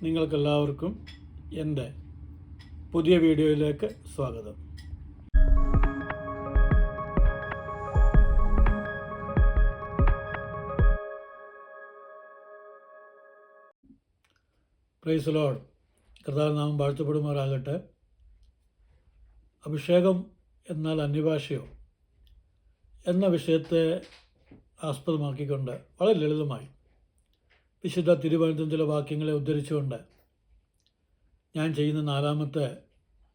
നിങ്ങൾക്കെല്ലാവർക്കും എൻ്റെ പുതിയ വീഡിയോയിലേക്ക് സ്വാഗതം. Praise Lord. കർത്താവിനാമം വാഴ്ത്തപ്പെടുമാറാകട്ടെ. അഭിഷേകം എന്നാൽ അന്യഭാഷയോ എന്ന വിഷയത്തെ ആസ്പദമാക്കിക്കൊണ്ട് വളരെ ലളിതമായി വിശുദ്ധ തിരുവനന്തപുരത്തിലെ വാക്യങ്ങളെ ഉദ്ധരിച്ചുകൊണ്ട് ഞാൻ ചെയ്യുന്ന നാലാമത്തെ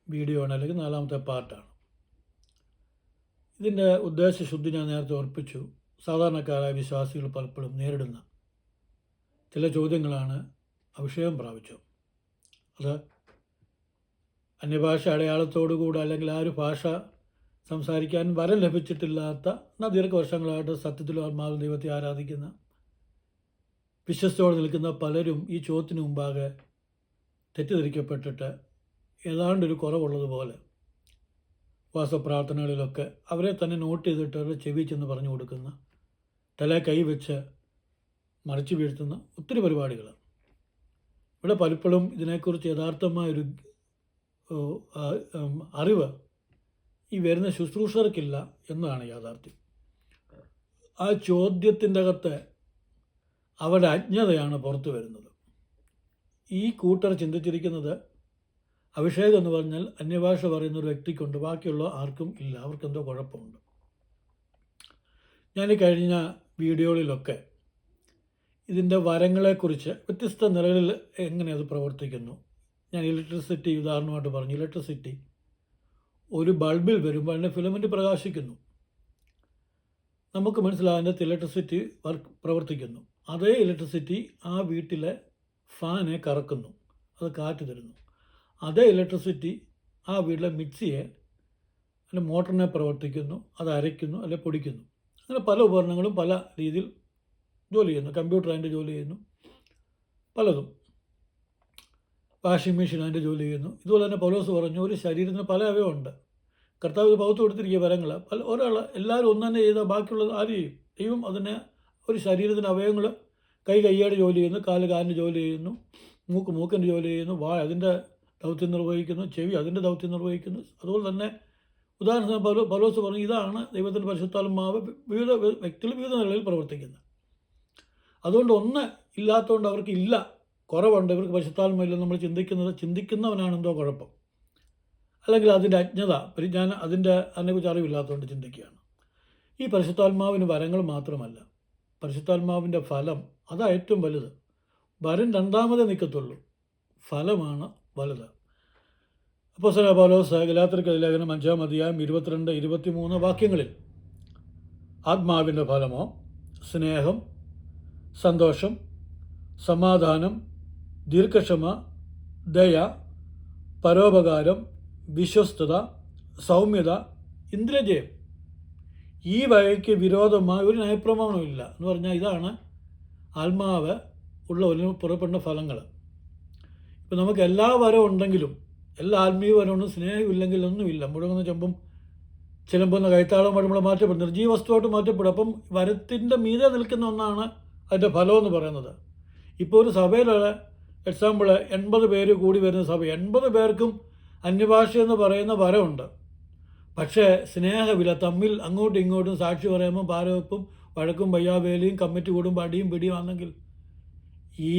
വീഡിയോ ആണ്, അല്ലെങ്കിൽ നാലാമത്തെ പാർട്ടാണ്. ഇതിൻ്റെ ഉദ്ദേശശുദ്ധി ഞാൻ നേരത്തെ ഓർപ്പിച്ചു. സാധാരണക്കാരായ വിശ്വാസികൾ പലപ്പോഴും നേരിടുന്ന ചില ചോദ്യങ്ങളാണ്. അഭിഷേകം പ്രാപിച്ചു, അത് അന്യഭാഷ അടയാളത്തോടുകൂടി അല്ലെങ്കിൽ ആ ഒരു ഭാഷ സംസാരിക്കാൻ വരം ലഭിച്ചിട്ടില്ലാത്ത എന്നാൽ ദീർഘവർഷങ്ങളായിട്ട് സത്യത്തിലും ആത്മാവിൽ ദൈവത്തെ ആരാധിക്കുന്ന വിശ്വസ്തയോടെ നിൽക്കുന്ന പലരും ഈ ചോദ്യത്തിന് മുമ്പാകെ തെറ്റിദ്ധരിക്കപ്പെട്ടിട്ട് ഏതാണ്ടൊരു കുറവുള്ളതുപോലെ ഉപവാസപ്രാർത്ഥനകളിലൊക്കെ അവരെ തന്നെ നോട്ട് ചെയ്തിട്ട് അവരുടെ ചെവി ചെന്ന് പറഞ്ഞു കൊടുക്കുന്ന, തല കൈവച്ച് മറിച്ചു വീഴ്ത്തുന്ന ഒത്തിരി പരിപാടികൾ. ഇവിടെ പലപ്പോഴും ഇതിനെക്കുറിച്ച് യഥാർത്ഥമായൊരു അറിവ് ഈ വരുന്ന ശുശ്രൂഷകർക്കില്ല എന്നതാണ് യാഥാർത്ഥ്യം. ആ ചോദ്യത്തിൻ്റെ അകത്ത് അവരുടെ അജ്ഞതയാണ് പുറത്തു വരുന്നത്. ഈ കൂട്ടർ ചിന്തിച്ചിരിക്കുന്നത് അഭിഷേകം എന്ന് പറഞ്ഞാൽ അന്യഭാഷ പറയുന്ന ഒരു വ്യക്തിക്കുണ്ട്, ബാക്കിയുള്ള ആർക്കും ഇല്ല, അവർക്കെന്തോ കുഴപ്പമുണ്ട്. ഞാൻ ഈ കഴിഞ്ഞ വീഡിയോകളിലൊക്കെ ഇതിൻ്റെ വരങ്ങളെക്കുറിച്ച് വ്യത്യസ്ത നിലകളിൽ എങ്ങനെ അത് പ്രവർത്തിക്കുന്നു. ഞാൻ ഇലക്ട്രിസിറ്റി ഉദാഹരണമായിട്ട് പറഞ്ഞു. ഇലക്ട്രിസിറ്റി ഒരു ബൾബിൽ വരുമ്പോൾ അതിൻ്റെ ഫിലമെൻ്റ് പ്രകാശിക്കുന്നു. നമുക്ക് മനസ്സിലാകുന്നത് ഇലക്ട്രിസിറ്റി പ്രവർത്തിക്കുന്നു. അതേ ഇലക്ട്രിസിറ്റി ആ വീട്ടിലെ ഫാനെ കറക്കുന്നു, അത് കാറ്റ് തരുന്നു. അതേ ഇലക്ട്രിസിറ്റി ആ വീട്ടിലെ മിക്സിയെ അതിൻ്റെ മോട്ടറിനെ പ്രവർത്തിക്കുന്നു, അത് അരയ്ക്കുന്നു, അല്ലെ പൊടിക്കുന്നു. അങ്ങനെ പല ഉപകരണങ്ങളും പല രീതിയിൽ ജോലി ചെയ്യുന്നു. കമ്പ്യൂട്ടർ അതിൻ്റെ ജോലി ചെയ്യുന്നു, പലതും. വാഷിംഗ് മെഷീൻ അതിൻ്റെ ജോലി ചെയ്യുന്നു. ഇതുപോലെ തന്നെ പൗലോസ് പറഞ്ഞു, ഒരു ശരീരത്തിന് പല അവയവമുണ്ട്. കർത്താവ് ഇത് പൗത്ത് കൊടുത്തിരിക്കുക വരങ്ങൾ. ഒരാൾ എല്ലാവരും ഒന്ന് തന്നെ ചെയ്താൽ ബാക്കിയുള്ളത് ആര് ചെയ്യും? ദൈവം അതിനെ ഒരു ശരീരത്തിൻ്റെ അവയവങ്ങൾ കൈയുടെ ജോലി ചെയ്യുന്നു, കാലിൻ്റെ ജോലി ചെയ്യുന്നു, മൂക്കിൻ്റെ ജോലി ചെയ്യുന്നു, അതിൻ്റെ ദൗത്യം നിർവഹിക്കുന്നു, ചെവി അതിൻ്റെ ദൗത്യം നിർവഹിക്കുന്നു. അതുപോലെ തന്നെ ഉദാഹരണത്തിന് പൗലോസ് പറഞ്ഞു, ഇതാണ് ദൈവത്തിൻ്റെ പരിശുദ്ധാത്മാവ് വിവിധ വ്യക്തികൾ വിവിധ നിലകളിൽ പ്രവർത്തിക്കുന്നത്. അതുകൊണ്ട് ഒന്ന് ഇല്ലാത്തതുകൊണ്ട് അവർക്ക് ഇല്ല, കുറവുണ്ട്, ഇവർക്ക് പരിശുദ്ധാത്മയില്ല നമ്മൾ ചിന്തിക്കുന്നവനാണെന്തോ കുഴപ്പം, അല്ലെങ്കിൽ അതിൻ്റെ അജ്ഞത, പരിജ്ഞാനം, അതിനെക്കുറിച്ച് അറിവില്ലാത്തതുകൊണ്ട് ചിന്തിക്കുകയാണ്. ഈ പരിശുദ്ധാത്മാവിന് വരങ്ങൾ മാത്രമല്ല, പരിശുദ്ധാത്മാവിൻ്റെ ഫലം അതാണ് ഏറ്റവും വലുത്. വരം രണ്ടാമതേ നിൽക്കത്തുള്ളൂ, ഫലമാണ് വലുത്. അപ്പോസ്തലനായ പൗലോസ് ഗലാത്യർക്ക് ലേഖനം 5-ാം അധ്യായം 22-23 വാക്യങ്ങളിൽ ആത്മാവിൻ്റെ ഫലമോ സ്നേഹം, സന്തോഷം, സമാധാനം, ദീർഘക്ഷമ, ദയ, പരോപകാരം, വിശ്വസ്തത, സൗമ്യത, ഇന്ദ്രിയജയം. ഈ വകയ്ക്ക് വിരോധമായ ഒരു ന്യായപ്രമാണവും ഇല്ല എന്ന് പറഞ്ഞാൽ ഇതാണ് ആത്മാവ് ഉള്ളവരിന് പുറപ്പെടുന്ന ഫലങ്ങൾ. ഇപ്പം നമുക്ക് എല്ലാ വരവും ഉണ്ടെങ്കിലും എല്ലാ ആത്മീയ വരവും സ്നേഹമില്ലെങ്കിൽ ഒന്നുമില്ല. മുഴങ്ങുന്ന ചെമ്പും ചിലമ്പുന്ന കൈത്താളം വഴുമ്പോൾ മാറ്റപ്പെടും, നിർജീവസ്തുവായിട്ട് മാറ്റപ്പെടും. അപ്പം വരത്തിൻ്റെ മീതെ നിൽക്കുന്ന ഒന്നാണ് അതിൻ്റെ ഫലമെന്ന് പറയുന്നത്. ഇപ്പോൾ ഒരു സഭയിലുള്ള എക്സാമ്പിൾ 80 പേര് കൂടി വരുന്ന സഭ, 80 പേർക്കും അന്യഭാഷ എന്ന് പറയുന്ന വരമുണ്ട്. പക്ഷേ സ്നേഹമില്ല. തമ്മിൽ അങ്ങോട്ടും ഇങ്ങോട്ടും സാക്ഷി പറയുമ്പോൾ പാരവെപ്പും വഴക്കും വയ്യാവേലിയും കമ്മിറ്റി കൂടുമ്പോൾ അടിയും പിടിയും ആണെങ്കിൽ ഈ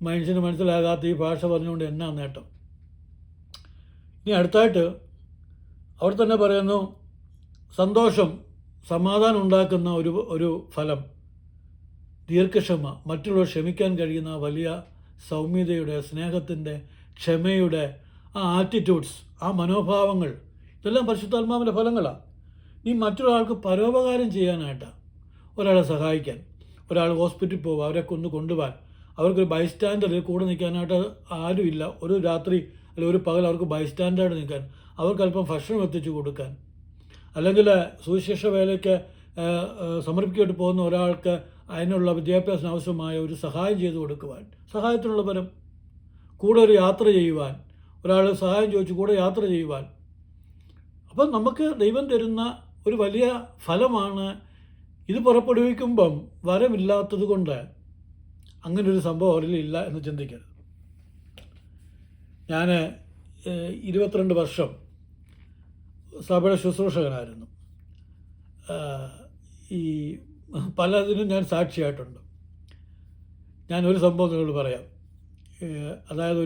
മനുഷ്യന് മനസ്സിലാകാത്ത ഈ ഭാഷ പറഞ്ഞുകൊണ്ട് എന്നാ നേട്ടം? ഇനി അടുത്തായിട്ട് അവർ തന്നെ പറയുന്നു, സന്തോഷം, സമാധാനം ഉണ്ടാക്കുന്ന ഒരു ഫലം, ദീർഘക്ഷമ, മറ്റുള്ളവർ ക്ഷമിക്കാൻ കഴിയുന്ന വലിയ സൗമ്യതയുടെ, സ്നേഹത്തിൻ്റെ, ക്ഷമയുടെ ആ ആറ്റിറ്റ്യൂഡ്സ്, ആ മനോഭാവങ്ങൾ, ഇതെല്ലാം പരിശുദ്ധാത്മാവിൻ്റെ ഫലങ്ങളാണ്. ഈ മറ്റൊരാൾക്ക് പരോപകാരം ചെയ്യാനായിട്ടാണ്, ഒരാളെ സഹായിക്കാൻ, ഒരാൾ ഹോസ്പിറ്റലിൽ പോകുക, അവരെ കൊണ്ടുപോകാൻ, അവർക്കൊരു ബൈസ്റ്റാൻഡറിൽ കൂടെ നിൽക്കാനായിട്ട് ആരുമില്ല. ഒരു രാത്രി അല്ലെങ്കിൽ ഒരു പകൽ അവർക്ക് ബൈസ്റ്റാൻഡായിട്ട് നിൽക്കാൻ, അവർക്ക് അല്പം ഭക്ഷണം എത്തിച്ചു കൊടുക്കാൻ, അല്ലെങ്കിൽ സുവിശേഷ വേലയ്ക്ക് സമർപ്പിക്കപ്പെട്ട് പോകുന്ന ഒരാൾക്ക് അതിനുള്ള വിദ്യാഭ്യാസത്തിന് ആവശ്യമായ ഒരു സഹായം ചെയ്തു കൊടുക്കുവാൻ, സഹായത്തിനുള്ള പരം, കൂടെ ഒരു യാത്ര ചെയ്യുവാൻ, ഒരാൾ സഹായം ചോദിച്ചു കൂടെ യാത്ര ചെയ്യുവാൻ. അപ്പം നമുക്ക് ദൈവം തരുന്ന ഒരു വലിയ ഫലമാണ് ഇത്. പുറപ്പെടുവിക്കുമ്പം വരമില്ലാത്തത് കൊണ്ട് അങ്ങനൊരു സംഭവം അവരിലില്ല എന്ന് ചിന്തിക്കരുത്. ഞാൻ 22 വർഷം സഭയുടെ ശുശ്രൂഷകനായിരുന്നു. ഈ പലതിനും ഞാൻ സാക്ഷിയായിട്ടുണ്ട്. ഞാനൊരു സംഭവം നിങ്ങളോട് പറയാം. അതായത്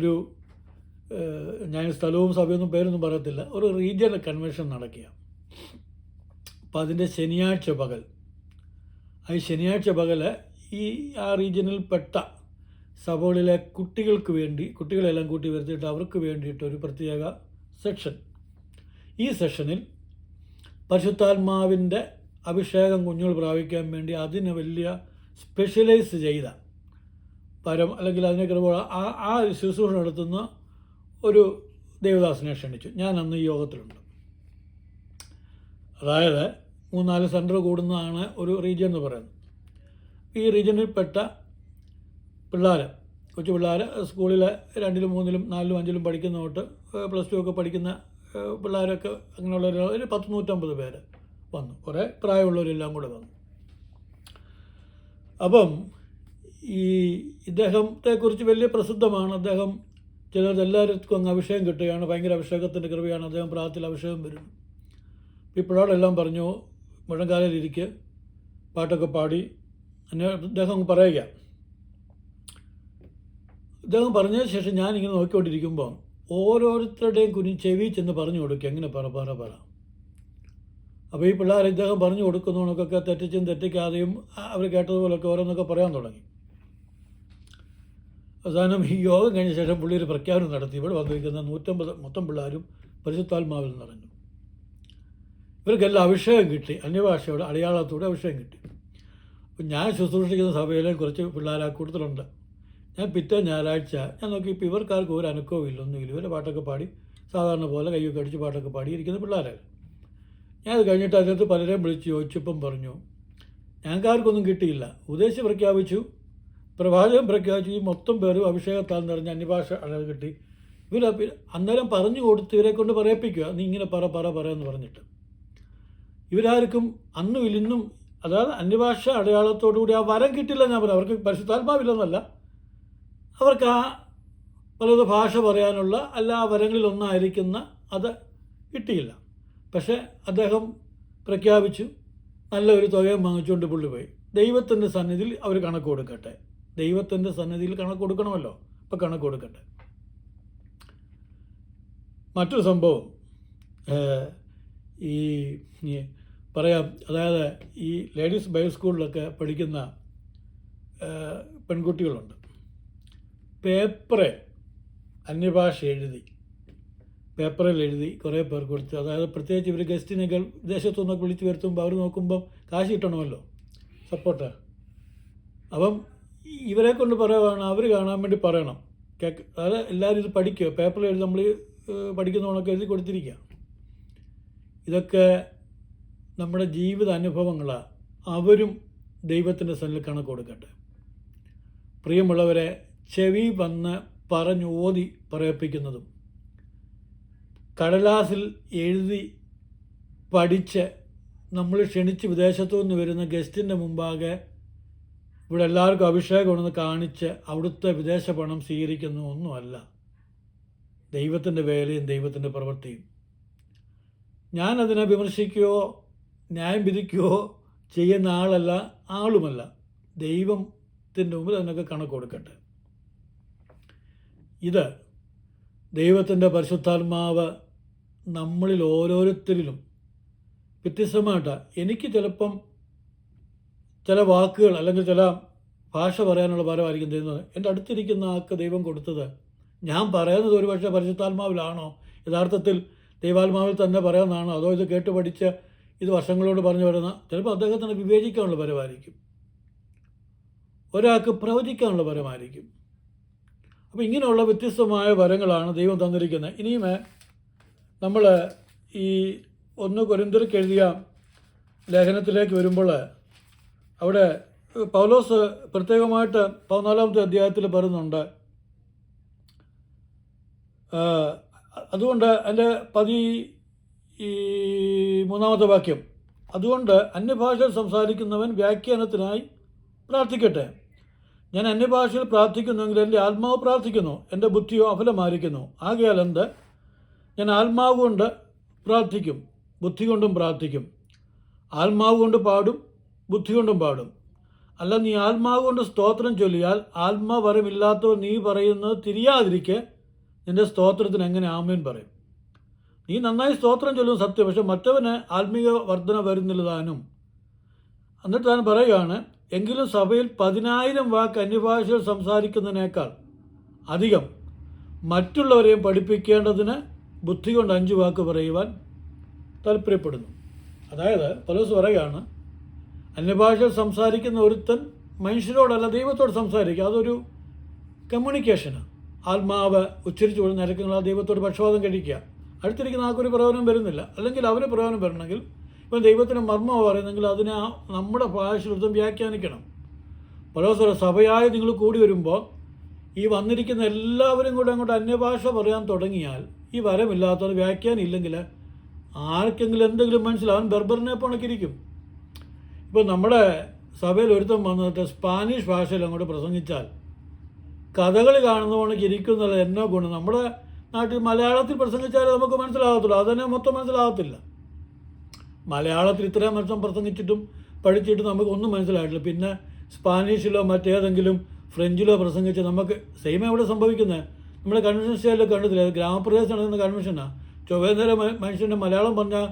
ഞാൻ സ്ഥലവും സഭയൊന്നും പേരൊന്നും പറയത്തില്ല. ഒരു റീജിയണൽ കൺവെൻഷൻ നടക്കുക. അപ്പോൾ അതിൻ്റെ ശനിയാഴ്ച പകൽ ആ റീജിയനിൽപ്പെട്ട സഭകളിലെ കുട്ടികളെല്ലാം കൂട്ടി വരുത്തിയിട്ട് അവർക്ക് വേണ്ടിയിട്ടൊരു പ്രത്യേക സെക്ഷൻ. ഈ സെഷനിൽ പരിശുദ്ധാത്മാവിൻ്റെ അഭിഷേകം കുഞ്ഞുങ്ങൾ പ്രാപിക്കാൻ വേണ്ടി അതിന് വലിയ സ്പെഷ്യലൈസ് ചെയ്ത അല്ലെങ്കിൽ അതിനൊക്കെ ആ ശുശ്രൂഷ നടത്തുന്ന ഒരു ദേവദാസനെ ക്ഷണിച്ചു. ഞാൻ അന്ന് ഈ യോഗത്തിലുണ്ട്. അതായത് 3-4 സെൻറ്റർ കൂടുന്നതാണ് ഒരു റീജിയൻ എന്ന് പറയുന്നത്. ഈ റീജിയനിൽപ്പെട്ട കൊച്ചു പിള്ളേർ സ്കൂളിൽ 2-ലും 3-ലും 4-ലും 5-ലും പഠിക്കുന്ന തൊട്ട് +2 ഒക്കെ പഠിക്കുന്ന പിള്ളേരൊക്കെ അങ്ങനെയുള്ള ഒരു 150 പേര് വന്നു. കുറേ പ്രായമുള്ളവരെല്ലാം കൂടെ വന്നു. അപ്പം ഇദ്ദേഹത്തെക്കുറിച്ച് വലിയ പ്രസിദ്ധമാണ്. അദ്ദേഹം എല്ലാവർക്കും അങ്ങ് അഭിഷേകം കിട്ടുകയാണ്. ഭയങ്കര അഭിഷേകത്തിൻ്റെ കൃപയാണ്. അദ്ദേഹം പ്രാർത്ഥനയിൽ അഭിഷേകം വരുന്നു. ഈ പിള്ളേരെല്ലാം പറഞ്ഞു മുഴങ്കാലിലിരിക്ക്, പാട്ടൊക്കെ പാടി അദ്ദേഹം പറയുക. ഇദ്ദേഹം പറഞ്ഞതിന് ശേഷം ഞാനിങ്ങനെ നോക്കിക്കൊണ്ടിരിക്കുമ്പോൾ ഓരോരുത്തരുടെയും ചെവി ചെന്ന് പറഞ്ഞു കൊടുക്കുക, എങ്ങനെ പറ. അപ്പോൾ ഈ പിള്ളേർ ഇദ്ദേഹം പറഞ്ഞു കൊടുക്കുന്നവനൊക്കെ തെറ്റിച്ചും തെറ്റിക്കാതെയും അവർ കേട്ടതുപോലൊക്കെ ഓരോന്നൊക്കെ പറയാൻ തുടങ്ങി. അവസാനം ഈ യോഗം കഴിഞ്ഞ ശേഷം പുള്ളി ഒരു പ്രഖ്യാപനം നടത്തി. ഇവിടെ വന്നിരിക്കുന്ന 150 മൊത്തം പിള്ളേരും പരിശുദ്ധാത്മാവിൽ നിറഞ്ഞു. ഇവർക്കെല്ലാം അഭിഷേകം കിട്ടി. അന്യഭാഷയോടെ അടയാളത്തോടെ അഭിഷേകം കിട്ടി. അപ്പം ഞാൻ ശുശ്രൂഷിക്കുന്ന സഭയിലെ കുറച്ച് പിള്ളേർ ആ കൂട്ടത്തിലുണ്ട്. ഞാൻ പിറ്റേ ഞായറാഴ്ച ഞാൻ നോക്കിയപ്പോൾ ഇവർക്കാർക്കും ഒരു അനക്കവും ഇല്ലൊന്നുമില്ല. ഇവരെ പാട്ടൊക്കെ പാടി സാധാരണ പോലെ കയ്യൊക്കെ അടിച്ച് പാട്ടൊക്കെ പാടി ഇരിക്കുന്ന പിള്ളേരാണ്. ഞാനത് കഴിഞ്ഞിട്ട് അതിനകത്ത് പലരെയും വിളിച്ച് ചോദിച്ചപ്പം പറഞ്ഞു, ഞങ്ങൾക്കാർക്കൊന്നും കിട്ടിയില്ല. ഉപദേശം പ്രഖ്യാപിച്ചു, പ്രവാചകം പ്രഖ്യാപിച്ചു, ഈ മൊത്തം പേരും അഭിഷേകത്താൽ നിറഞ്ഞ അന്യഭാഷ അളവ് കിട്ടി. അന്നേരം പറഞ്ഞു കൊടുത്ത് ഇവരെ കൊണ്ട് പറയിപ്പിക്കുക, നീ ഇങ്ങനെ പറ എന്ന് പറഞ്ഞിട്ട്. ഇവരാർക്കും അന്നും ഇന്നും അതായത് അന്യഭാഷ അടയാളത്തോടുകൂടി ആ വരം കിട്ടില്ല. ഞാൻ പറയാം, അവർക്ക് പരിശുദ്ധാത്മാവില്ലെന്നല്ല, അവർക്ക് ആ പലത് ഭാഷ പറയാനുള്ള ആ വരങ്ങളിലൊന്നായിരിക്കുന്ന അത് കിട്ടിയില്ല. പക്ഷേ അദ്ദേഹം പ്രഖ്യാപിച്ചു, നല്ലൊരു തുകയും വാങ്ങിച്ചുകൊണ്ട് പുള്ളി പോയി. ദൈവത്തിൻ്റെ സന്നിധിയിൽ അവർ കണക്ക് കൊടുക്കട്ടെ. ദൈവത്തിൻ്റെ സന്നിധിയിൽ കണക്ക് കൊടുക്കണമല്ലോ, അപ്പോൾ കണക്ക് കൊടുക്കട്ടെ. മറ്റൊരു സംഭവം പറയാം. അതായത് ഈ ലേഡീസ് ബൈബിൾ സ്കൂളിലൊക്കെ പഠിക്കുന്ന പെൺകുട്ടികളുണ്ട്. പേപ്പറിൽ എഴുതി കുറേ പേർ കൊടുത്ത്, അതായത് പ്രത്യേകിച്ച് ഇവർ ഗസ്റ്റിനൊക്കെ വിദേശത്തുനിന്നൊക്കെ വിളിച്ച് വരുത്തുമ്പോൾ അവർ നോക്കുമ്പം കാശ് കിട്ടണമല്ലോ, സപ്പോർട്ട്. അപ്പം ഇവരെ കൊണ്ട് പറയുകയാണ്, അവർ കാണാൻ വേണ്ടി പറയണം. അതായത് എല്ലാവരും ഇത് പഠിക്കുക, പേപ്പറിൽ എഴുതി നമ്മൾ പഠിക്കുന്നവണൊക്കെ എഴുതി കൊടുത്തിരിക്കുക. ഇതൊക്കെ നമ്മുടെ ജീവിത അനുഭവങ്ങളാണ്. അവരും ദൈവത്തിൻ്റെ സന്നിധിയിൽ കണക്ക് കൊടുക്കട്ടെ. പ്രിയമുള്ളവരെ, ചെവി വന്ന് പറഞ്ഞോതി പറയിപ്പിക്കുന്നതും കടലാസിൽ എഴുതി പഠിച്ച് നമ്മൾ ക്ഷണിച്ച് വിദേശത്തു നിന്ന് വരുന്ന ഗസ്റ്റിൻ്റെ മുമ്പാകെ ഇവിടെ എല്ലാവർക്കും അഭിഷേകമാണെന്ന് കാണിച്ച് അവിടുത്തെ വിദേശ പണം സ്വീകരിക്കുന്ന ഒന്നുമല്ല ദൈവത്തിൻ്റെ വേലയും ദൈവത്തിൻ്റെ പ്രവൃത്തിയും. ഞാനതിനെ വിമർശിക്കുകയോ ന്യായം വിധിക്കുകയോ ചെയ്യുന്ന ആളുമല്ല. ദൈവത്തിൻ്റെ മുമ്പിൽ അതിനൊക്കെ കണക്ക് കൊടുക്കട്ടെ. ഇത് ദൈവത്തിൻ്റെ പരിശുദ്ധാത്മാവ് നമ്മളിൽ ഓരോരുത്തരിലും വ്യത്യസ്തമായിട്ടാണ്. എനിക്ക് ചിലപ്പം ചില വാക്കുകൾ അല്ലെങ്കിൽ ചില ഭാഷ പറയാനുള്ള ഭാരമായിരിക്കും തരുന്നത്. എൻ്റെ അടുത്തിരിക്കുന്ന ആൾക്ക് ദൈവം കൊടുത്തത് ഞാൻ പറയുന്നത് ഒരുപക്ഷെ പരിശുദ്ധാത്മാവിലാണോ, യഥാർത്ഥത്തിൽ ദൈവാത്മാവിൽ തന്നെ പറയാമെന്നാണോ, അതോ ഇത് കേട്ട് പഠിച്ച് ഇത് വർഷങ്ങളോട് പറഞ്ഞു വരുന്ന, ചിലപ്പോൾ അദ്ദേഹത്തിന് വിവേചിക്കാനുള്ള പരമായിരിക്കും, ഒരാൾക്ക് പ്രവചിക്കാനുള്ള പരമായിരിക്കും. അപ്പോൾ ഇങ്ങനെയുള്ള വ്യത്യസ്തമായ വരങ്ങളാണ് ദൈവം തന്നിരിക്കുന്നത്. ഇനിയും നമ്മൾ ഈ 1 കൊരിന്ത്യർക്ക് എഴുതിയ ലേഖനത്തിലേക്ക് വരുമ്പോൾ അവിടെ പൗലോസ് പ്രത്യേകമായിട്ട് 14-ാമത്തെ അധ്യായത്തിൽ പറയുന്നുണ്ട്. അതുകൊണ്ട് അതിൻ്റെ 13-ാമത്തെ വാക്യം, അതുകൊണ്ട് അന്യഭാഷ സംസാരിക്കുന്നവൻ വ്യാഖ്യാനത്തിനായി പ്രാർത്ഥിക്കട്ടെ. ഞാൻ അന്യഭാഷയിൽ പ്രാർത്ഥിക്കുന്നുവെങ്കിൽ എൻ്റെ ആത്മാവ് പ്രാർത്ഥിക്കുന്നു, എൻ്റെ ബുദ്ധിയോ അഫലമായിരിക്കുന്നു. ആകയാൽ എന്ത്? ഞാൻ ആത്മാവ് കൊണ്ട് പ്രാർത്ഥിക്കും, ബുദ്ധി കൊണ്ടും പ്രാർത്ഥിക്കും. ആത്മാവ് കൊണ്ട് പാടും, ബുദ്ധി കൊണ്ടും പാടും. അല്ല, നീ ആത്മാവ് കൊണ്ട് സ്തോത്രം ചൊല്ലിയാൽ ആത്മാവരമില്ലാത്തവർ നീ പറയുന്നത് തിരിയാതിരിക്കെ നിൻ്റെ സ്തോത്രത്തിന് എങ്ങനെ ആമേൻ പറയും? നീ നന്നായി സ്തോത്രം ചൊല്ലും സത്യം, പക്ഷെ മറ്റവന് ആത്മീയ വർധന വരുന്നില്ല താനും. എന്നിട്ട് താൻ പറയുകയാണ്, എങ്കിലും സഭയിൽ 10,000 വാക്ക് അന്യഭാഷയിൽ സംസാരിക്കുന്നതിനേക്കാൾ അധികം മറ്റുള്ളവരെയും പഠിപ്പിക്കേണ്ടതിന് ബുദ്ധി കൊണ്ട് 5 വാക്ക് പറയുവാൻ താല്പര്യപ്പെടുന്നു. അതായത് പൗലോസ് പറയുകയാണ്, അന്യഭാഷയിൽ സംസാരിക്കുന്ന ഒരുത്തൻ മനുഷ്യരോടല്ല ദൈവത്തോട് സംസാരിക്കുക. അതൊരു കമ്മ്യൂണിക്കേഷനാണ്. ആത്മാവ് ഉച്ചരിച്ചു കൊടുക്കുന്ന നിരക്കങ്ങൾ ആ ദൈവത്തോട് പക്ഷപാതം കഴിക്കുക. അടുത്തിരിക്കുന്ന ആൾക്കൊരു പ്രയോജനം വരുന്നില്ല, അല്ലെങ്കിൽ അവന് പ്രയോജനം വരണമെങ്കിൽ ഇപ്പം ദൈവത്തിന് മർമ്മം പറയുന്നെങ്കിൽ അതിനെ നമ്മുടെ ഭാഷയിലൊരുത്തം വ്യാഖ്യാനിക്കണം. പൗലോസ് സഭയായി നിങ്ങൾ കൂടി വരുമ്പോൾ ഈ വന്നിരിക്കുന്ന എല്ലാവരും കൂടെ അങ്ങോട്ട് അന്യഭാഷ പറയാൻ തുടങ്ങിയാൽ ഈ വരമില്ലാത്തവർ വ്യാഖ്യാനം ഇല്ലെങ്കിൽ ആർക്കെങ്കിലും എന്തെങ്കിലും മനസ്സിലാവും, ബർബറിനെ പോണക്കിരിക്കും. ഇപ്പോൾ നമ്മുടെ സഭയിൽ ഒരുത്തം വന്നിട്ട് സ്പാനിഷ് ഭാഷയിൽ അങ്ങോട്ട് പ്രസംഗിച്ചാൽ കഥകളി കാണുന്ന പോണക്ക് ഇരിക്കുന്നത് എന്നോ ഗുണം. നമ്മുടെ നാട്ടിൽ മലയാളത്തിൽ പ്രസംഗിച്ചാൽ നമുക്ക് മനസ്സിലാകത്തുള്ളൂ, അതന്നെ മൊത്തം മനസ്സിലാകത്തില്ല. മലയാളത്തിൽ ഇത്രയും വർഷം പ്രസംഗിച്ചിട്ടും പഠിച്ചിട്ടും നമുക്കൊന്നും മനസ്സിലായിട്ടില്ല. പിന്നെ സ്പാനിഷിലോ മറ്റേതെങ്കിലും ഫ്രഞ്ചിലോ പ്രസംഗിച്ച് നമുക്ക് സെയിം എവിടെ സംഭവിക്കുന്നത്? നമ്മുടെ കൺവെൻഷൻ സ്റ്റൈലിൽ കണ്ടിട്ടില്ല, ഗ്രാമപ്രദേശത്ത് നടക്കുന്ന കൺവെൻഷനാണ്. ചൊവ്വേന്നേര മനുഷ്യൻ്റെ മലയാളം പറഞ്ഞാൽ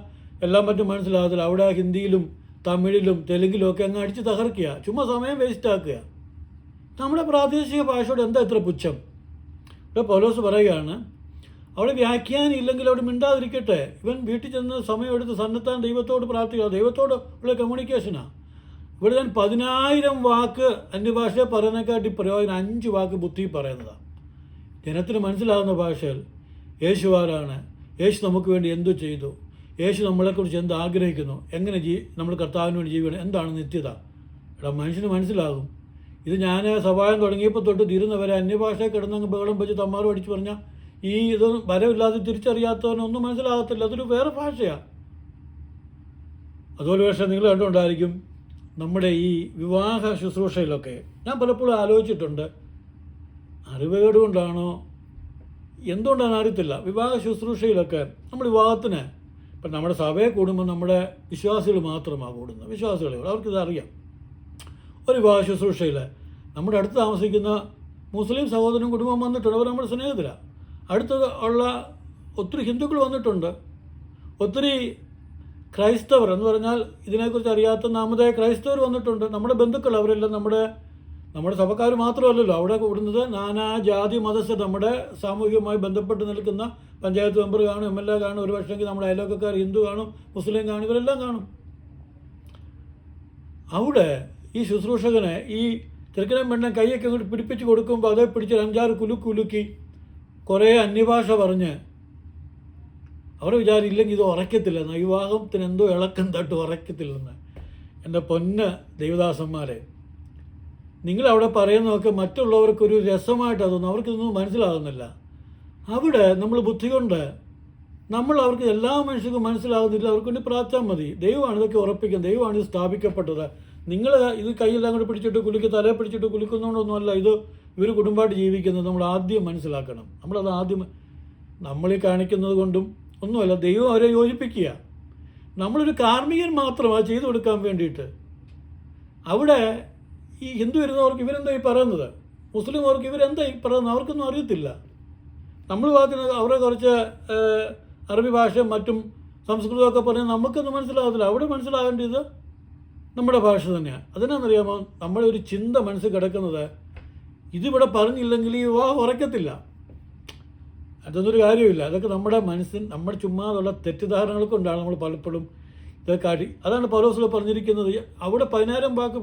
എല്ലാം മറ്റും മനസ്സിലാകത്തില്ല. അവിടെ ഹിന്ദിയിലും തമിഴിലും തെലുങ്കിലും ഒക്കെ അങ്ങ് അടിച്ച് തകർക്കുക, ചുമ്മാ സമയം വേസ്റ്റാക്കുക. നമ്മുടെ പ്രാദേശിക ഭാഷയോട് എന്താ ഇത്ര പുച്ഛം? ഇവിടെ പൗലോസ് പറയുകയാണ്, അവിടെ വ്യാഖ്യാനം ഇല്ലെങ്കിൽ അവിടെ മിണ്ടാതിരിക്കട്ടെ. ഇവൻ വീട്ടിൽ ചെന്ന് സമയമെടുത്ത് സന്നദ്ധാൻ ദൈവത്തോട് പ്രാർത്ഥിക്കുക, ദൈവത്തോട് ഉള്ള കമ്മ്യൂണിക്കേഷനാണ്. ഇവിടെ ഞാൻ 10,000 വാക്ക് അന്യഭാഷയെ പറയുന്നതിനെക്കാട്ടി പ്രയോജനം 5 വാക്ക് ബുദ്ധി പറയുന്നതാണ്. ജനത്തിന് മനസ്സിലാകുന്ന ഭാഷയിൽ യേശു ആരാണ്, യേശു നമുക്ക് വേണ്ടി എന്തു ചെയ്തു, യേശു നമ്മളെക്കുറിച്ച് എന്ത് ആഗ്രഹിക്കുന്നു, എങ്ങനെ നമ്മൾ കർത്താവിന് വേണ്ടി ജീവിക്കണം, എന്താണ് നിത്യത, ഇവിടെ മനുഷ്യന് മനസ്സിലാകും. ഇത് ഞാൻ സഭായം തുടങ്ങിയപ്പോൾ തൊട്ട് തീരുന്നവരെ അന്യഭാഷയെ കിടന്നങ്ങ് ബഹളം വെച്ച് തമ്മാറും അടിച്ച് പറഞ്ഞാൽ ഈ ഇതൊന്നും വരവില്ലാതെ തിരിച്ചറിയാത്തവനൊന്നും മനസ്സിലാകത്തില്ല. അതൊരു വേറെ ഭാഷയാണ്. അതുപോലെ പക്ഷേ നിങ്ങൾ കണ്ടുകൊണ്ടായിരിക്കും നമ്മുടെ ഈ വിവാഹ ശുശ്രൂഷയിലൊക്കെ ഞാൻ പലപ്പോഴും ആലോചിച്ചിട്ടുണ്ട്, അറിവുകേട് കൊണ്ടാണോ എന്തുകൊണ്ടാണ് അറിയത്തില്ല, വിവാഹ ശുശ്രൂഷയിലൊക്കെ നമ്മൾ വിവാഹത്തിന് ഇപ്പം നമ്മുടെ സഭയെ കൂടുമ്പോൾ നമ്മുടെ വിശ്വാസികൾ മാത്രമാണ് കൂടുന്നത്. വിശ്വാസികളെ അവർക്കിതറിയാം. ഒരു വിവാഹ ശുശ്രൂഷയിൽ നമ്മുടെ അടുത്ത് താമസിക്കുന്ന മുസ്ലിം സഹോദരനും കുടുംബം വന്നിട്ടുണ്ട്, അവർ നമ്മുടെ സ്നേഹിതരാണ്. അടുത്ത് ഉള്ള ഒത്തിരി ഹിന്ദുക്കൾ വന്നിട്ടുണ്ട്, ഒത്തിരി ക്രൈസ്തവർ എന്ന് പറഞ്ഞാൽ ഇതിനെക്കുറിച്ച് അറിയാത്ത നാമതേ ക്രൈസ്തവർ വന്നിട്ടുണ്ട്. നമ്മുടെ ബന്ധുക്കൾ അവരെല്ലാം നമ്മുടെ സഭക്കാർ മാത്രമല്ലല്ലോ അവിടെ കൂടുന്നത്. നാനാ ജാതി മതസ്ഥർ നമ്മുടെ സാമൂഹികമായി ബന്ധപ്പെട്ട് നിൽക്കുന്ന പഞ്ചായത്ത് മെമ്പർ കാണും, MLA കാണും, ഒരു പക്ഷേങ്കിൽ നമ്മുടെ അയൽവക്കക്കാർ ഹിന്ദു കാണും, മുസ്ലിം കാണും, ഇവരെല്ലാം കാണും. അവിടെ ഈ ശുശ്രൂഷകനെ ഈ ചെറുക്കനും പെണ്ണെ കൈയൊക്കെ അങ്ങോട്ട് പിടിപ്പിച്ച് കൊടുക്കുമ്പോൾ അതേ പിടിച്ച് 5-6 കുലുക്കി കുറേ അന്യഭാഷ പറഞ്ഞ് അവർ വിചാരില്ലെങ്കിൽ ഇത് ഉറയ്ക്കത്തില്ലെന്ന്, ഈ വിവാഹത്തിന് എന്തോ ഇളക്കം തട്ട് ഉറയ്ക്കത്തില്ലെന്ന്. എൻ്റെ പൊന്ന് ദൈവദാസന്മാരെ, നിങ്ങളവിടെ പറയുന്നതൊക്കെ മറ്റുള്ളവർക്കൊരു രസമായിട്ട് തോന്നും, അവർക്കിതൊന്നും മനസ്സിലാകുന്നില്ല. അവിടെ നമ്മൾ ബുദ്ധി കൊണ്ട് അവർക്ക് എല്ലാ മനുഷ്യർക്കും മനസ്സിലാകുന്നില്ല, അവർക്ക് വേണ്ടി പ്രാർത്ഥിച്ചാൽ മതി. ദൈവമാണ് ഇതൊക്കെ ഉറപ്പിക്കുന്നത്, ദൈവമാണ് ഇത് സ്ഥാപിക്കപ്പെട്ടത്. നിങ്ങൾ ഇത് കയ്യെല്ലാം കൂടെ പിടിച്ചിട്ട് തലയെ പിടിച്ചിട്ട് കുലുക്കുന്നതുകൊണ്ടൊന്നുമല്ല ഇത് ഇവർ കുടുംബമായിട്ട് ജീവിക്കുന്നത്. നമ്മൾ ആദ്യം മനസ്സിലാക്കണം. നമ്മളത് ആദ്യം നമ്മളീ കാണിക്കുന്നത് കൊണ്ടും ഒന്നുമല്ല, ദൈവം അവരെ യോജിപ്പിക്കുക. നമ്മളൊരു കാർമ്മികൻ മാത്രമാണ് ചെയ്തു കൊടുക്കാൻ വേണ്ടിയിട്ട്. അവിടെ ഈ ഹിന്ദു വരുന്നവർക്ക് ഇവരെന്താ ഈ പറയുന്നത്, മുസ്ലിംവർക്ക് ഇവരെന്താ ഈ പറയുന്നത്, അവർക്കൊന്നും അറിയത്തില്ല. നമ്മൾ വാക്കുന്നത് അവരെ കുറച്ച് അറബി ഭാഷയും മറ്റും സംസ്കൃതമൊക്കെ പറഞ്ഞാൽ നമുക്കൊന്നും മനസ്സിലാകത്തില്ല. അവിടെ മനസ്സിലാകേണ്ടത് നമ്മുടെ ഭാഷ തന്നെയാണ്. അതിനാണെന്നറിയാമോ, നമ്മുടെ ഒരു ചിന്ത മനസ്സിൽ കിടക്കുന്നത്, ഇതിവിടെ പറഞ്ഞില്ലെങ്കിൽ ഈ വിവാഹം ഉറയ്ക്കത്തില്ല, അതൊന്നൊരു കാര്യമില്ല. അതൊക്കെ നമ്മുടെ നമ്മുടെ ചുമ്മാതുള്ള തെറ്റിദ്ധാരണകൾ കൊണ്ടാണ് നമ്മൾ പലപ്പോഴും ഇതൊക്കെ അതാണ് പൗലോസ് പറഞ്ഞിരിക്കുന്നത്. അവിടെ 10,000 വാക്ക്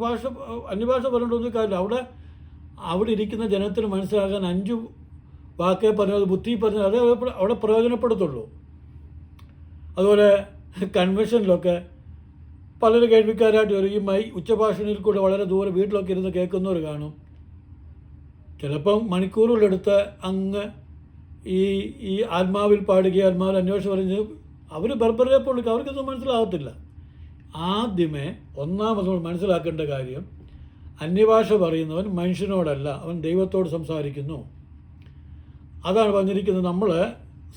അന്യഭാഷ പറഞ്ഞിട്ടൊന്നും കാര്യമില്ല. അവിടെ ഇരിക്കുന്ന ജനത്തിന് മനസ്സിലാകാൻ 5 വാക്കേ പറഞ്ഞത്, ബുദ്ധി പറഞ്ഞത്, അതേ അവിടെ പ്രയോജനപ്പെടുത്തുള്ളൂ. അതുപോലെ കൺവെൻഷനിലൊക്കെ പലരും കേൾവിക്കാരായിട്ട് വരും. ഈ ഉച്ചഭാഷണിയിൽ കൂടെ വളരെ ദൂരെ വീട്ടിലൊക്കെ ഇരുന്ന് കേൾക്കുന്നവർ കാണും. ചിലപ്പം മണിക്കൂറുകളെടുത്ത് അങ്ങ് ഈ ആത്മാവിൽ പാടുകയും ആത്മാവിൽ അന്വേഷണം പറഞ്ഞ് അവർ ബർബറെ പൊളിക്കുക, അവർക്കൊന്നും മനസ്സിലാകത്തില്ല. ആദ്യമേ ഒന്നാമത് നമ്മൾ മനസ്സിലാക്കേണ്ട കാര്യം, അന്യഭാഷ പറയുന്നവൻ മനുഷ്യനോടല്ല, അവൻ ദൈവത്തോട് സംസാരിക്കുന്നു. അതാണ് പറഞ്ഞിരിക്കുന്നത്. നമ്മൾ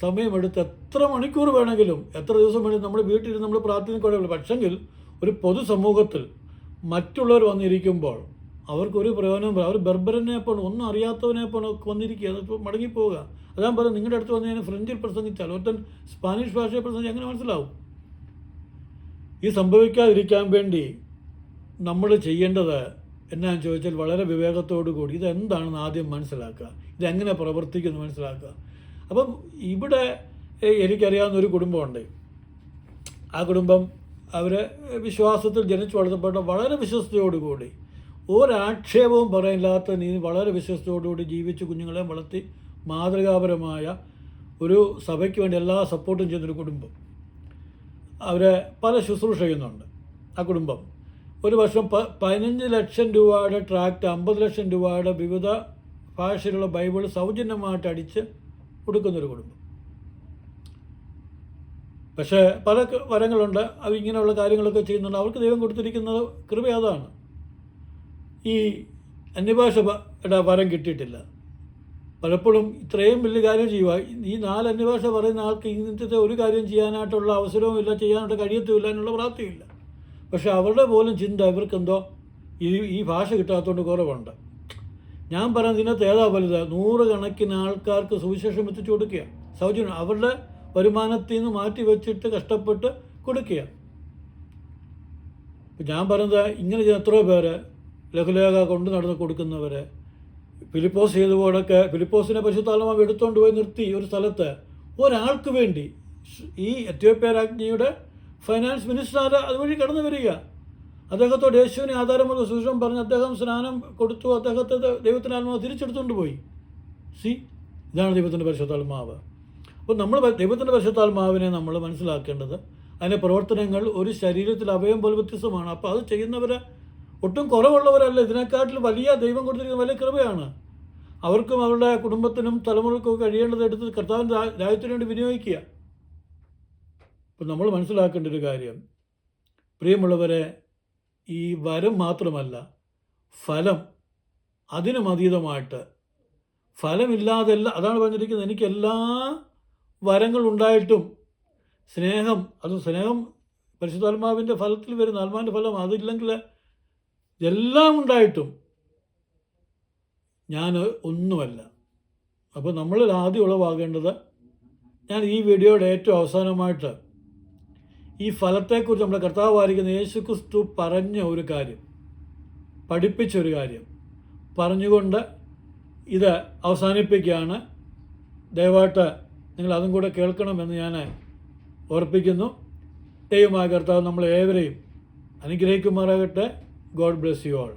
സമയമെടുത്ത് എത്ര മണിക്കൂർ വേണമെങ്കിലും എത്ര ദിവസം വേണമെങ്കിലും നമ്മൾ വീട്ടിൽ നമ്മൾ പ്രാർത്ഥിക്കുന്നില്ല. പക്ഷെങ്കിൽ ഒരു പൊതുസമൂഹത്തിൽ മറ്റുള്ളവർ വന്നിരിക്കുമ്പോൾ അവർക്കൊരു പ്രയോജനം, അവർ ബർബരനെ പോണം, ഒന്നും അറിയാത്തവനെ പോണം വന്നിരിക്കുക, അതിപ്പോൾ മടങ്ങിപ്പോവുക. അതാണ് പറയുന്നത്. നിങ്ങളുടെ അടുത്ത് വന്ന് ഞാൻ ഫ്രഞ്ചിൽ പ്രസംഗിച്ചാൽ ഒരുത്തൻ സ്പാനിഷ് ഭാഷയെ പ്രസംഗിച്ചാൽ എങ്ങനെ മനസ്സിലാവും? ഈ സംഭവിക്കാതിരിക്കാൻ വേണ്ടി നമ്മൾ ചെയ്യേണ്ടത് എന്നാന്ന് ചോദിച്ചാൽ വളരെ വിവേകത്തോടു കൂടി ഇതെന്താണെന്ന് ആദ്യം മനസ്സിലാക്കുക, ഇതെങ്ങനെ പ്രവർത്തിക്കുന്നു മനസ്സിലാക്കുക. അപ്പം ഇവിടെ എനിക്കറിയാവുന്ന ഒരു കുടുംബമുണ്ട്. ആ കുടുംബം അവർ വിശ്വാസത്തിൽ ജനിച്ചു വളർത്തപ്പെട്ട വളരെ വിശ്വസ്തയോടുകൂടി, ഒരാക്ഷേപവും പറയാനില്ലാത്ത നീ വളരെ വിശ്വസ്തയോടുകൂടി ജീവിച്ച് കുഞ്ഞുങ്ങളെ വളർത്തി മാതൃകാപരമായ ഒരു സഭയ്ക്ക് വേണ്ടി എല്ലാ സപ്പോർട്ടും ചെയ്യുന്നൊരു കുടുംബം. അവർ പല ശുശ്രൂഷ ചെയ്യുന്നുണ്ട്. ആ കുടുംബം ഒരു വർഷം 15 ലക്ഷം രൂപയുടെ ട്രാക്റ്റ്, 50 ലക്ഷം രൂപയുടെ വിവിധ ഭാഷയിലുള്ള ബൈബിൾ സൗജന്യമായിട്ട് അടിച്ച് കൊടുക്കുന്നൊരു കുടുംബം. പക്ഷേ പല വരങ്ങളുണ്ട്, അവരിങ്ങനെയുള്ള കാര്യങ്ങളൊക്കെ ചെയ്യുന്നുണ്ട്. അവർക്ക് ദൈവം കൊടുത്തിരിക്കുന്നത് കൃപ അതാണ്. ഈ അന്യഭാഷയുടെ വരം കിട്ടിയിട്ടില്ല. പലപ്പോഴും ഇത്രയും വലിയ കാര്യം ചെയ്യുക, ഈ 4 അന്യഭാഷ പറയുന്ന ആൾക്ക് ഇന്നത്തെ ഒരു കാര്യം ചെയ്യാനായിട്ടുള്ള അവസരവും ഇല്ല, ചെയ്യാനായിട്ട് കഴിയത്തുമില്ല, അതിനുള്ള പ്രാപ്തിയില്ല. പക്ഷെ അവരുടെ പോലും ചിന്ത ഇവർക്കെന്തോ ഈ ഭാഷ കിട്ടാത്തതുകൊണ്ട് കുറവുണ്ട്. ഞാൻ പറയുന്നത് ഇതിനകത്ത് ഏതാ വലുത്? 100 കണക്കിന് ആൾക്കാർക്ക് സുവിശേഷം എത്തിച്ചു കൊടുക്കുക, സൗജന്യം, അവരുടെ വരുമാനത്തിൽ നിന്ന് മാറ്റി വെച്ചിട്ട് കഷ്ടപ്പെട്ട് കൊടുക്കുക. ഇപ്പം ഞാൻ പറയുന്നത് ഇങ്ങനെ ചെയ്യുന്ന എത്രയോ പേര് ലഘുലേഖ കൊണ്ട് നടന്ന് കൊടുക്കുന്നവർ. ഫിലിപ്പോസ് ചെയ്തപോലൊക്കെ ഫിലിപ്പോസിനെ പരിശുദ്ധാത്മാവ് എടുത്തുകൊണ്ട് പോയി നിർത്തി ഒരു സ്ഥലത്ത് ഒരാൾക്ക് വേണ്ടി. ഈ എത്യോപ്യ രാജ്ഞിയുടെ ഫൈനാൻസ് മിനിസ്റ്റർ അതുവഴി കടന്നു വരിക. അദ്ദേഹത്തോട് യേശുവിനെ ആധാരമുള്ള സുവിശേഷം പറഞ്ഞ് അദ്ദേഹം സ്നാനം കൊടുത്തു, അദ്ദേഹത്തെ ദൈവത്തിൻ്റെ ആത്മാവ് തിരിച്ചെടുത്തുകൊണ്ട് പോയി. ഇതാണ് ദൈവത്തിൻ്റെ പരിശുദ്ധാത്മാവ്. അപ്പോൾ നമ്മൾ ദൈവത്തിൻ്റെ പരിശുദ്ധാത്മാവിനെ നമ്മൾ മനസ്സിലാക്കേണ്ടത് അതിൻ്റെ പ്രവർത്തനങ്ങൾ ഒരു ശരീരത്തിൽ അവയം പോലെ വ്യത്യസ്തമാണ്. അപ്പോൾ അത് ചെയ്യുന്നവർ ഒട്ടും കുറവുള്ളവരല്ല, ഇതിനെക്കാട്ടിൽ വലിയ ദൈവം കൊടുത്തിരിക്കുന്ന വലിയ കൃപയാണ്. അവർക്കും അവരുടെ കുടുംബത്തിനും തലമുറക്കും കഴിയേണ്ടത് എടുത്ത് കർത്താവിൻ്റെ രാജ്യത്തിന് വേണ്ടി വിനിയോഗിക്കുക. അപ്പം നമ്മൾ മനസ്സിലാക്കേണ്ട ഒരു കാര്യം, പ്രിയമുള്ളവരെ, ഈ വരം മാത്രമല്ല ഫലം, അതിനും അതീതമായിട്ട് ഫലമില്ലാതെല്ല. അതാണ് പറഞ്ഞിരിക്കുന്നത്, എനിക്ക് എല്ലാ വരങ്ങളുണ്ടായിട്ടും സ്നേഹം, അത് സ്നേഹം പരിശുദ്ധാത്മാവിൻ്റെ ഫലത്തിൽ വരുന്ന ആത്മാവിൻ്റെ ഫലം, അതില്ലെങ്കിൽ എല്ലാം ഉണ്ടായിട്ടും ഞാൻ ഒന്നുമല്ല. അപ്പോൾ നമ്മളിൽ ആദ്യം ഉളവാകേണ്ടത്, ഞാൻ ഈ വീഡിയോയുടെ ഏറ്റവും അവസാനമായിട്ട് ഈ ഫലത്തെക്കുറിച്ച് നമ്മുടെ കർത്താവായിരിക്കുന്ന യേശുക്രിസ്തു പറഞ്ഞ ഒരു കാര്യം, പഠിപ്പിച്ചൊരു കാര്യം പറഞ്ഞുകൊണ്ട് ഇത് അവസാനിപ്പിക്കുകയാണ്. ദയവായിട്ട് നിങ്ങൾ അതും കൂടെ കേൾക്കണമെന്ന് ഞാൻ ഓർപ്പിക്കുന്നു. ദൈവമായ കർത്താവ് നമ്മളെ ഏവരെയും അനുഗ്രഹിക്കുമാറാകട്ടെ. God bless you all.